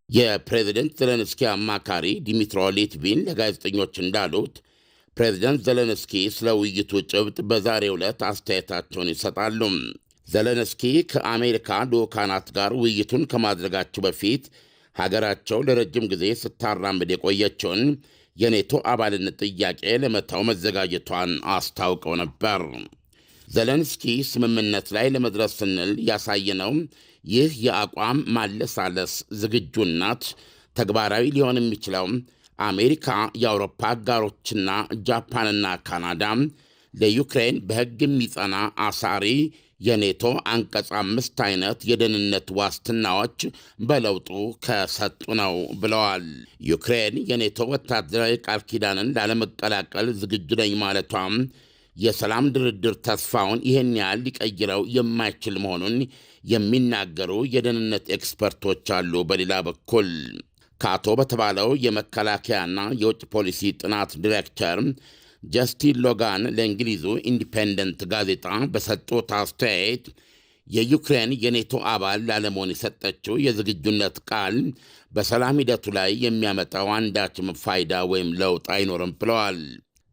የፕሬዝደንት ዘለንስኪ አማካሪ ዲሚትሮ ሊትቪን ለጋዜጠኞች እንዳሉት ፕሬዝደንት ዘለንስኪ ስለ ውይይቱ ጭብጥ በዛሬው ዕለት አስተያየታቸውን ይሰጣሉ። ዘለንስኪ ከአሜሪካ ልዑካናት ጋር ውይይቱን ከማድረጋቸው በፊት ሀገራቸው ለረጅም ጊዜ ስታራምድ የቆየችውን የኔቶ አባልነት ጥያቄ ለመተው መዘጋጀቷን አስታውቀው ነበር። ዘለንስኪ ስምምነት ላይ ለመድረስ ስንል ያሳየነው ይህ የአቋም ማለሳለስ ዝግጁነት ተግባራዊ ሊሆን የሚችለው አሜሪካ፣ የአውሮፓ አጋሮችና ጃፓንና ካናዳ ለዩክሬን በሕግ የሚጸና አሳሪ የኔቶ አንቀጽ 5 አይነት የደህንነት ዋስትናዎች በለውጡ ከሰጡ ነው ብለዋል። ዩክሬን የኔቶ ወታደራዊ ቃል ኪዳንን ላለመቀላቀል ዝግጁ ነኝ ማለቷም የሰላም ድርድር ተስፋውን ይህን ያህል ሊቀይረው የማይችል መሆኑን የሚናገሩ የደህንነት ኤክስፐርቶች አሉ። በሌላ በኩል ካቶ በተባለው የመከላከያና የውጭ ፖሊሲ ጥናት ዲሬክተር ጀስቲን ሎጋን ለእንግሊዙ ኢንዲፔንደንት ጋዜጣ በሰጡት አስተያየት የዩክሬን የኔቶ አባል ላለመሆን የሰጠችው የዝግጁነት ቃል በሰላም ሂደቱ ላይ የሚያመጣው አንዳችም ፋይዳ ወይም ለውጥ አይኖርም ብለዋል።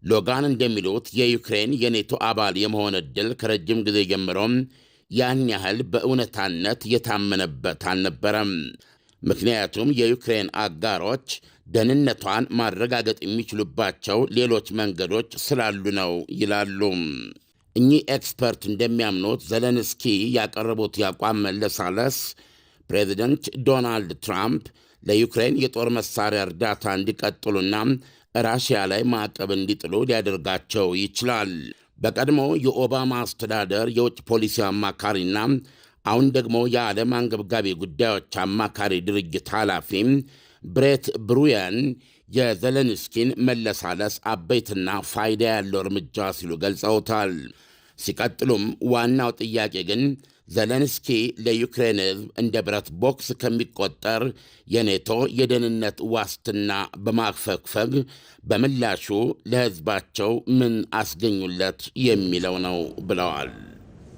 ሎጋን እንደሚሉት የዩክሬን የኔቶ አባል የመሆን ዕድል ከረጅም ጊዜ ጀምሮም ያን ያህል በእውነታነት የታመነበት አልነበረም። ምክንያቱም የዩክሬን አጋሮች ደህንነቷን ማረጋገጥ የሚችሉባቸው ሌሎች መንገዶች ስላሉ ነው ይላሉ። እኚህ ኤክስፐርት እንደሚያምኑት ዘለንስኪ ያቀረቡት የአቋም መለሳለስ ፕሬዚደንት ዶናልድ ትራምፕ ለዩክሬን የጦር መሳሪያ እርዳታ እንዲቀጥሉና ራሽያ ላይ ማዕቀብ እንዲጥሉ ሊያደርጋቸው ይችላል። በቀድሞ የኦባማ አስተዳደር የውጭ ፖሊሲ አማካሪና አሁን ደግሞ የዓለም አንገብጋቢ ጉዳዮች አማካሪ ድርጅት ኃላፊ ብሬት ብሩየን የዘለንስኪን መለሳለስ አበይትና ፋይዳ ያለው እርምጃ ሲሉ ገልጸውታል። ሲቀጥሉም ዋናው ጥያቄ ግን ዘለንስኪ ለዩክሬን ሕዝብ እንደ ብረት ቦክስ ከሚቆጠር የኔቶ የደህንነት ዋስትና በማፈግፈግ በምላሹ ለሕዝባቸው ምን አስገኙለት የሚለው ነው ብለዋል።